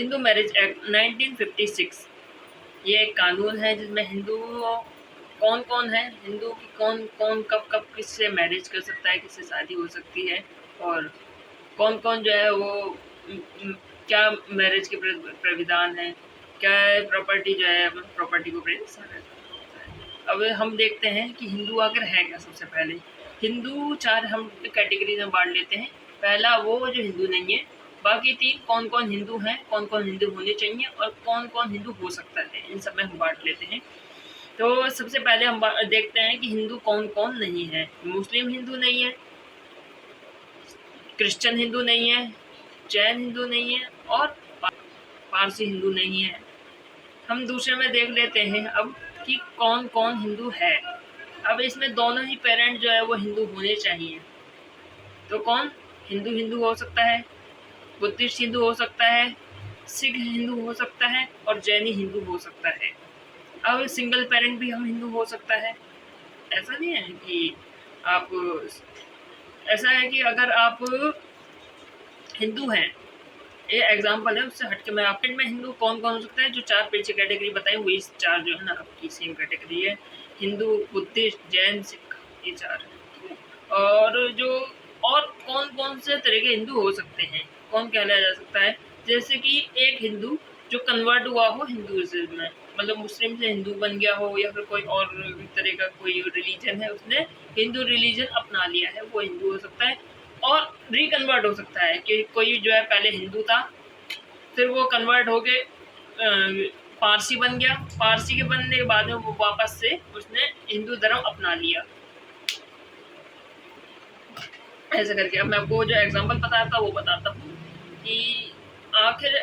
Hindu marriage act 1956 ये एक कानून है जिसमें हिंदू कौन कौन है, हिंदू की कौन कौन कब कब किससे मैरिज कर सकता है, किससे शादी हो सकती है, और कौन कौन जो है वो क्या मैरिज के प्राविधान है, क्या प्रॉपर्टी जो है प्रॉपर्टी को अब हम देखते हैं कि हिंदू आखिर है क्या। सबसे पहले हिंदू चार हम कैटेगरी में बांट लेते हैं। पहला वो जो हिंदू नहीं है, बाकी तीन कौन कौन हिंदू हैं, कौन कौन हिंदू होने चाहिए और कौन कौन हिंदू हो सकता है, इन सब में हम बांट लेते हैं। तो सबसे पहले हम देखते हैं कि हिंदू कौन कौन नहीं है। मुस्लिम हिंदू नहीं है, क्रिश्चियन हिंदू नहीं है, जैन हिंदू नहीं है और पारसी हिंदू नहीं है। हम दूसरे में देख लेते हैं अब कि कौन कौन हिंदू है। अब इसमें दोनों ही पेरेंट जो है वो हिंदू होने चाहिए। तो कौन हिंदू हिंदू हो सकता है, बुद्धिस्ट हिंदू हो सकता है, सिख हिंदू हो सकता है और जैनी हिंदू हो सकता है। अब सिंगल पेरेंट भी हम हिंदू हो सकता है। ऐसा नहीं है कि आप, ऐसा है कि अगर आप हिंदू हैं, ये एग्जाम्पल है, उससे हटके मैं आपके में हिंदू कौन कौन हो सकता है, जो चार पीछे कैटेगरी बताई वही चार जो है ना आपकी सेम कैटेगरी है। हिंदू, बुद्धिस्ट, जैन, सिख, ये चार है। और जो और कौन कौन से तरह के हिंदू हो सकते हैं, कौन कहलाया जा सकता है, जैसे कि एक हिंदू जो कन्वर्ट हुआ हो हिंदुइज्म में, मतलब मुस्लिम से हिंदू बन गया हो, या फिर कोई और तरह का कोई रिलीजन है उसने हिंदू रिलीजन अपना लिया है, वो हिंदू हो सकता है। और रिकन्वर्ट हो सकता है कि कोई जो है पहले हिंदू था, फिर वो कन्वर्ट होके पारसी बन गया, पारसी के बनने के बाद में वो वापस से उसने हिंदू धर्म अपना लिया, ऐसा करके। अब मैं आपको जो एग्जांपल बताता वो बताता हूँ कि आखिर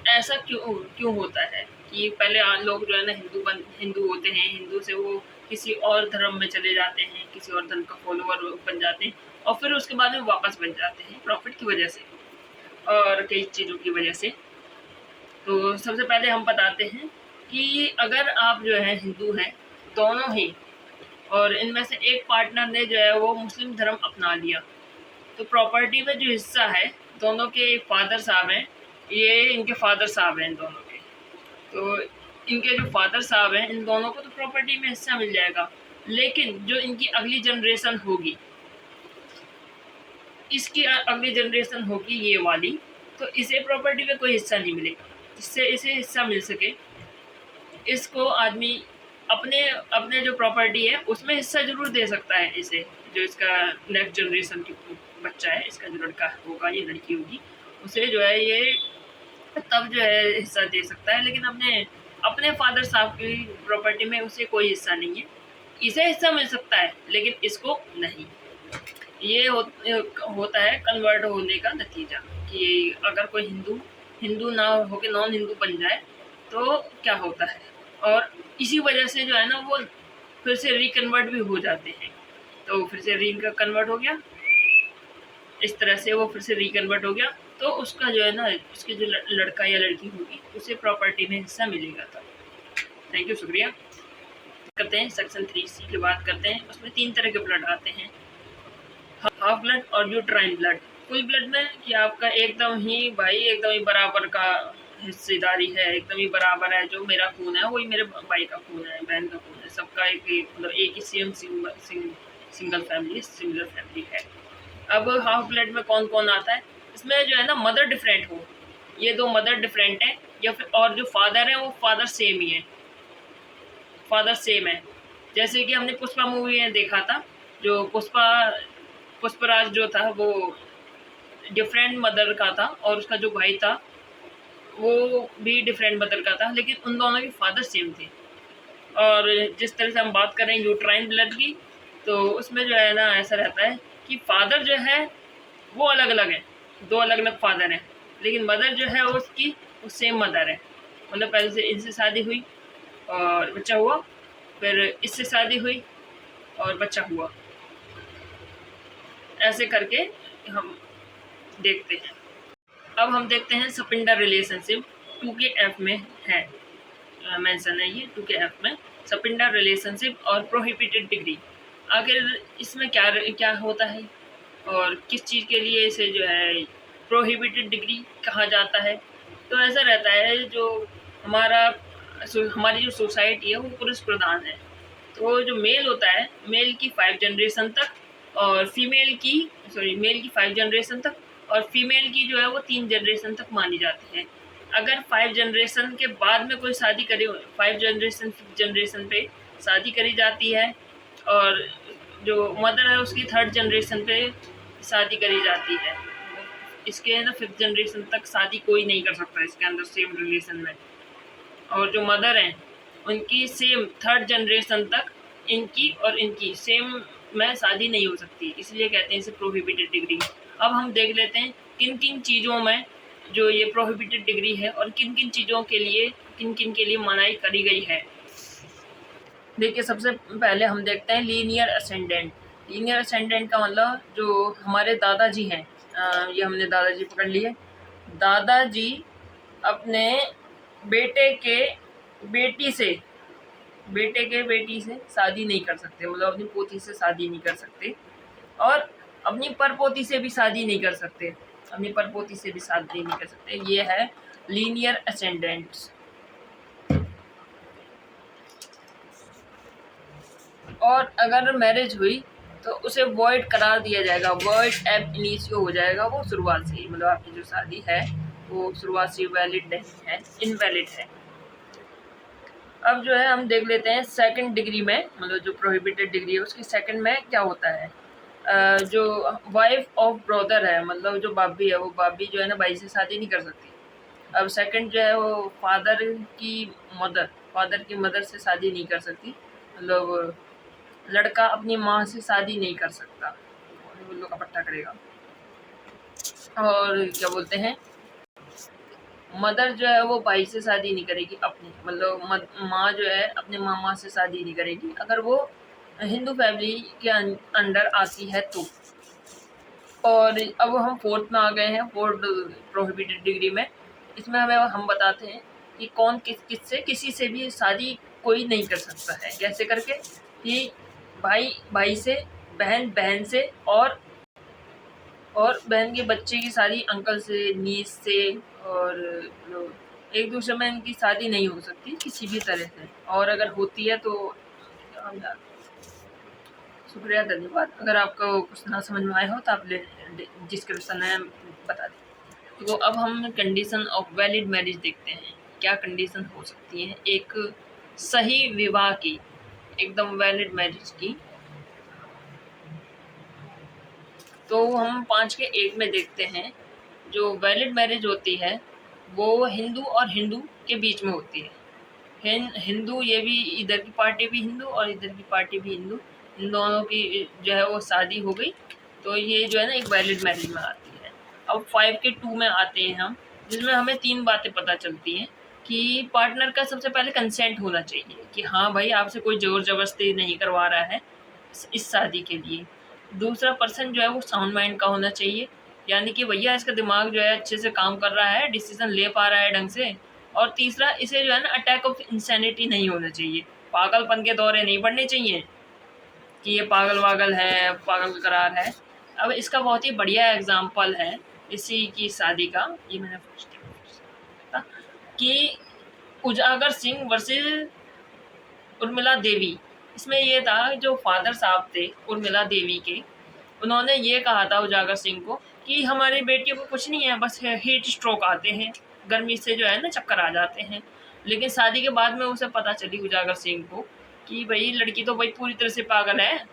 ऐसा क्यों क्यों होता है कि पहले लोग जो है ना हिंदू होते हैं, हिंदू से वो किसी और धर्म में चले जाते हैं, किसी और धर्म का फॉलोअर बन जाते हैं और फिर उसके बाद में वापस बन जाते हैं प्रॉफिट की वजह से और कई चीज़ों की वजह से। तो सबसे पहले हम बताते हैं कि अगर आप जो है हिंदू हैं दोनों ही, और इनमें से एक पार्टनर ने जो है वो मुस्लिम धर्म अपना लिया, तो प्रॉपर्टी में जो हिस्सा है, दोनों के फादर साहब हैं, ये इनके फादर साहब हैं इन दोनों के, तो इनके जो फादर साहब हैं इन दोनों को तो प्रॉपर्टी में हिस्सा मिल जाएगा। लेकिन जो इनकी अगली जनरेशन होगी, इसकी अगली जनरेशन होगी ये वाली, तो इसे प्रॉपर्टी में कोई हिस्सा नहीं मिलेगा। जिससे इसे हिस्सा मिल सके, इसको आदमी अपने अपने जो प्रॉपर्टी है उसमें हिस्सा जरूर दे सकता है इसे, जो इसका नेक्स्ट जनरेशन की बच्चा है, इसका जो लड़का होगा या लड़की होगी, उसे जो है ये तब जो है हिस्सा दे सकता है। लेकिन अपने अपने फादर साहब की प्रॉपर्टी में उसे कोई हिस्सा नहीं है। इसे हिस्सा मिल सकता है लेकिन इसको नहीं। ये होता है कन्वर्ट होने का नतीजा, कि अगर कोई हिंदू हिंदू ना होके नॉन हिंदू बन जाए तो क्या होता है, और इसी वजह से जो है ना वो फिर से रिकन्वर्ट भी हो जाते हैं। तो फिर से रिकन्वर्ट हो गया, इस तरह से वो फिर से रिकन्वर्ट हो गया, तो उसका जो है ना उसकी जो लड़का या लड़की होगी उसे प्रॉपर्टी में हिस्सा मिलेगा। तब थैंक यू, शुक्रिया। करते हैं सेक्शन 3C की बात करते हैं। उसमें 3 तरह के ब्लड आते हैं, हाफ ब्लड और यूट्राइन ब्लड। फुल ब्लड में कि आपका एकदम ही भाई एकदम ही बराबर का हिस्सेदारी है, एकदम ही बराबर है, जो मेरा खून है वही मेरे भाई का खून है, बहन का खून है, सबका एक मतलब एक ही same single family, similar family है। अब हाफ ब्लड में कौन कौन आता है, इसमें जो है ना मदर डिफरेंट हो, ये दो मदर डिफरेंट है, या फिर और जो फादर है वो फादर सेम ही है, फादर सेम है। जैसे कि हमने पुष्पा मूवी में देखा था, जो पुष्पराज जो था वो डिफरेंट मदर का था और उसका जो भाई था वो भी डिफरेंट मदर का था, लेकिन उन दोनों के फादर सेम थे। और जिस तरह से हम बात करें यूट्राइन ब्लड की, तो उसमें जो है ना ऐसा रहता है कि फादर जो है वो अलग अलग है, 2 अलग अलग फादर हैं, लेकिन मदर जो है उसकी वो सेम मदर है। मतलब पहले से इनसे शादी हुई और बच्चा हुआ, फिर इससे शादी हुई और बच्चा हुआ, ऐसे करके हम देखते हैं। अब हम देखते हैं सपिंडर रिलेशनशिप 2KF में है, मेंशन है ये 2KF में, सपिंडर रिलेशनशिप और प्रोहिबिटेड डिग्री। आखिर इसमें क्या क्या होता है और किस चीज़ के लिए इसे जो है प्रोहिबिटेड डिग्री कहा जाता है, तो ऐसा रहता है जो हमारा हमारी जो सोसाइटी है वो पुरुष प्रधान है। तो जो मेल होता है, मेल की 5 जनरेशन तक और मेल की 5 जनरेशन तक और फीमेल की जो है वो 3 जनरेशन तक मानी जाती है। अगर 5 जनरेशन के बाद में कोई शादी करे, 5 जनरेशन 5 जनरेशन पे शादी करी जाती है और जो मदर है उसकी 3rd जनरेशन पे शादी करी जाती है। इसके है ना 5th जनरेशन तक शादी कोई नहीं कर सकता इसके अंदर सेम रिलेशन में। और जो मदर हैं उनकी सेम 3rd जनरेशन तक इनकी और इनकी सेम में शादी नहीं हो सकती, इसलिए कहते हैं इसे प्रोहिबिटेड डिग्री। अब हम देख लेते हैं किन किन चीज़ों में जो ये प्रोहिबिटेड डिग्री है और किन किन चीज़ों के लिए किन किन के लिए मनाही करी गई है। देखिए, सबसे पहले हम देखते हैं लीनियर असेंडेंट। लीनियर असेंडेंट का मतलब जो हमारे दादाजी हैं, ये हमने दादाजी पकड़ लिए। दादाजी अपने बेटे के बेटी से शादी नहीं कर सकते, मतलब अपनी पोती से शादी नहीं कर सकते और अपनी परपोती से भी शादी नहीं कर सकते, ये है लीनियर असेंडेंट्स। और अगर मैरिज हुई तो उसे वॉइड करार दिया जाएगा, वॉइड एब इनिशियो हो जाएगा, वो शुरुआत से ही, मतलब आपकी जो शादी है वो शुरुआत से वैलिड नहीं है, इनवैलिड है। अब जो है हम देख लेते हैं सेकंड डिग्री में, मतलब जो प्रोहिबिटेड डिग्री है उसकी सेकंड में क्या होता है। जो वाइफ ऑफ ब्रदर है, मतलब जो बाबी है, वो बाबी जो है ना भाई से शादी नहीं कर सकती। अब सेकंड जो है वो फादर की मदर से शादी नहीं कर सकती, मतलब लड़का अपनी माँ से शादी नहीं कर सकता, उल्लू का पट्टा करेगा। और क्या बोलते हैं, मदर जो है वो भाई से शादी नहीं करेगी अपनी, मतलब माँ जो है अपने मामा से शादी नहीं करेगी अगर वो हिंदू फैमिली के अंडर आती है तो। और अब हम फोर्थ में आ गए हैं, फोर्थ प्रोहिबिटेड डिग्री में। इसमें हम बताते हैं कि कौन किससे किसी से भी शादी कोई नहीं कर सकता है। कैसे करके कि भाई से, बहन से और बहन के बच्चे की शादी अंकल से, नीस से, और एक दूसरे में इनकी शादी नहीं हो सकती किसी भी तरह से। और अगर होती है तो शुक्रिया, धन्यवाद। अगर आपको कुछ ना समझ में आया हो तो आप डिस्क्रिप्शन में बता दें। तो अब हम कंडीशन ऑफ वैलिड मैरिज देखते हैं, क्या कंडीशन हो सकती है एक सही विवाह की, एकदम वैलिड मैरिज की। तो हम 5 के 1 में देखते हैं, जो वैलिड मैरिज होती है वो हिंदू और हिंदू के बीच में होती है। हिंदू, ये भी इधर की पार्टी भी हिंदू और इधर की पार्टी भी हिंदू, इन दोनों की जो है वो शादी हो गई, तो ये जो है ना एक वैलिड मैरिज में आती है। अब 5 के 2 में आते हैं हम, जिसमें हमें 3 बातें पता चलती हैं कि पार्टनर का सबसे पहले कंसेंट होना चाहिए कि हाँ भाई आपसे कोई ज़ोर ज़बरदस्ती नहीं करवा रहा है इस शादी के लिए। दूसरा पर्सन जो है वो साउंड माइंड का होना चाहिए, यानी कि भैया इसका दिमाग जो है अच्छे से काम कर रहा है, डिसीजन ले पा रहा है ढंग से। और तीसरा, इसे जो है ना अटैक ऑफ इंसैनिटी नहीं होना चाहिए, पागलपन के दौरे नहीं बढ़ने चाहिए कि ये पागल है, पागल करार है। अब इसका बहुत ही बढ़िया एग्जाम्पल है इसी की शादी का, ये मैंने कि उजागर सिंह वर्सेस उर्मिला देवी। इसमें ये था, जो फादर साहब थे उर्मिला देवी के, उन्होंने ये कहा था उजागर सिंह को कि हमारी बेटियों को कुछ नहीं है, बस हीट स्ट्रोक आते हैं, गर्मी से जो है ना चक्कर आ जाते हैं। लेकिन शादी के बाद में उसे पता चली उजागर सिंह को कि भाई लड़की तो भाई पूरी तरह से पागल है,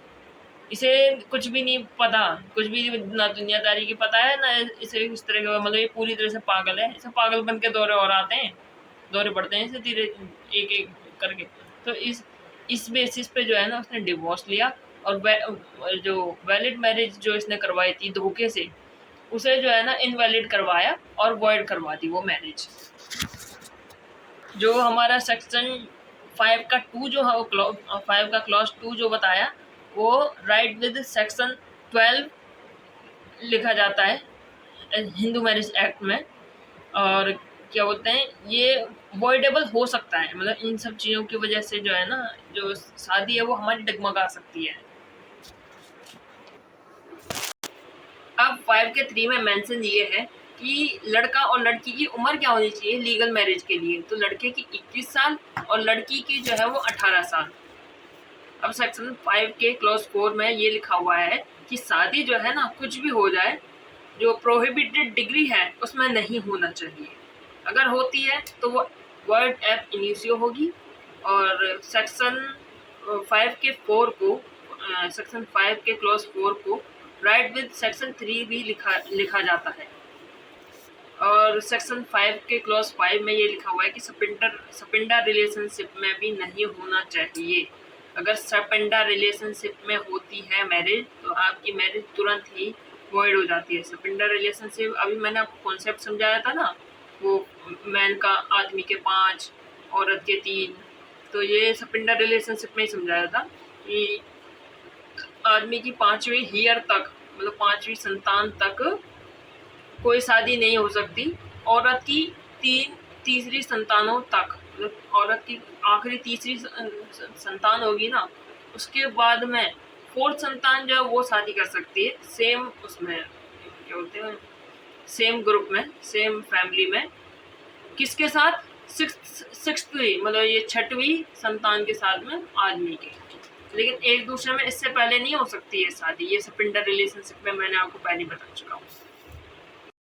इसे कुछ भी नहीं पता, कुछ भी ना दुनियादारी की पता है ना इसे इस तरह का, मतलब ये पूरी तरह से पागल है, इसे पागलपन के दौरे और आते हैं, दौरे बढ़ते हैं इसे धीरे एक एक करके। तो इस बेसिस पे जो है ना उसने डिवोर्स लिया और जो वैलिड मैरिज जो इसने करवाई थी धोखे से, उसे जो है ना इनवैलिड करवाया और वॉइड करवा दी वो मैरिज। जो हमारा सेक्शन 5 का 2 जो है वो 5 का क्लॉज 2 जो बताया वो राइट विद सेक्शन 12 लिखा जाता है हिंदू मैरिज एक्ट में। और क्या बोलते हैं, ये वॉइडेबल हो सकता है, मतलब इन सब चीज़ों की वजह से जो है ना जो शादी है वो हमारी डगमगा सकती है। अब 5 के 3 में मेंशन ये है कि लड़का और लड़की की उम्र क्या होनी चाहिए लीगल मैरिज के लिए, तो लड़के की 21 साल और लड़की की जो है वो 18 साल। अब सेक्शन 5 के क्लॉज 4 में ये लिखा हुआ है कि शादी जो है ना, कुछ भी हो जाए, जो प्रोहिबिटेड डिग्री है उसमें नहीं होना चाहिए। अगर होती है तो वो वर्ड एप इनिशियो होगी। और सेक्शन 5 के 4 को, सेक्शन 5 के क्लॉज 4 को राइट विद सेक्शन 3 भी लिखा जाता है। और सेक्शन 5 के क्लॉज 5 में ये लिखा हुआ है कि सपिंडा रिलेशनशिप में भी नहीं होना चाहिए। अगर सपिंडा रिलेशनशिप में होती है मैरिज, तो आपकी मैरिज तुरंत ही वॉइड हो जाती है। सपिंडा रिलेशनशिप, अभी मैंने आपको कॉन्सेप्ट समझाया था ना, वो मैन का आदमी के 5, औरत के 3, तो ये सपिंडा रिलेशनशिप में ही समझाया था कि आदमी की 5वीं ईयर तक, मतलब 5वीं संतान तक कोई शादी नहीं हो सकती। औरत की तीसरी संतानों तक, मतलब औरत की आखिरी तीसरी संतान होगी ना, उसके बाद में 4th संतान जो है वो शादी कर सकती है। सेम उसमें क्या बोलते हैं, सेम ग्रुप में, सेम फैमिली में, किसके साथ, सिक्सथवी, मतलब ये 6वीं संतान के साथ में आदमी के। लेकिन एक दूसरे में इससे पहले नहीं हो सकती है शादी। ये सपिंडा रिलेशनशिप में मैंने आपको पहले बता चुका हूँ।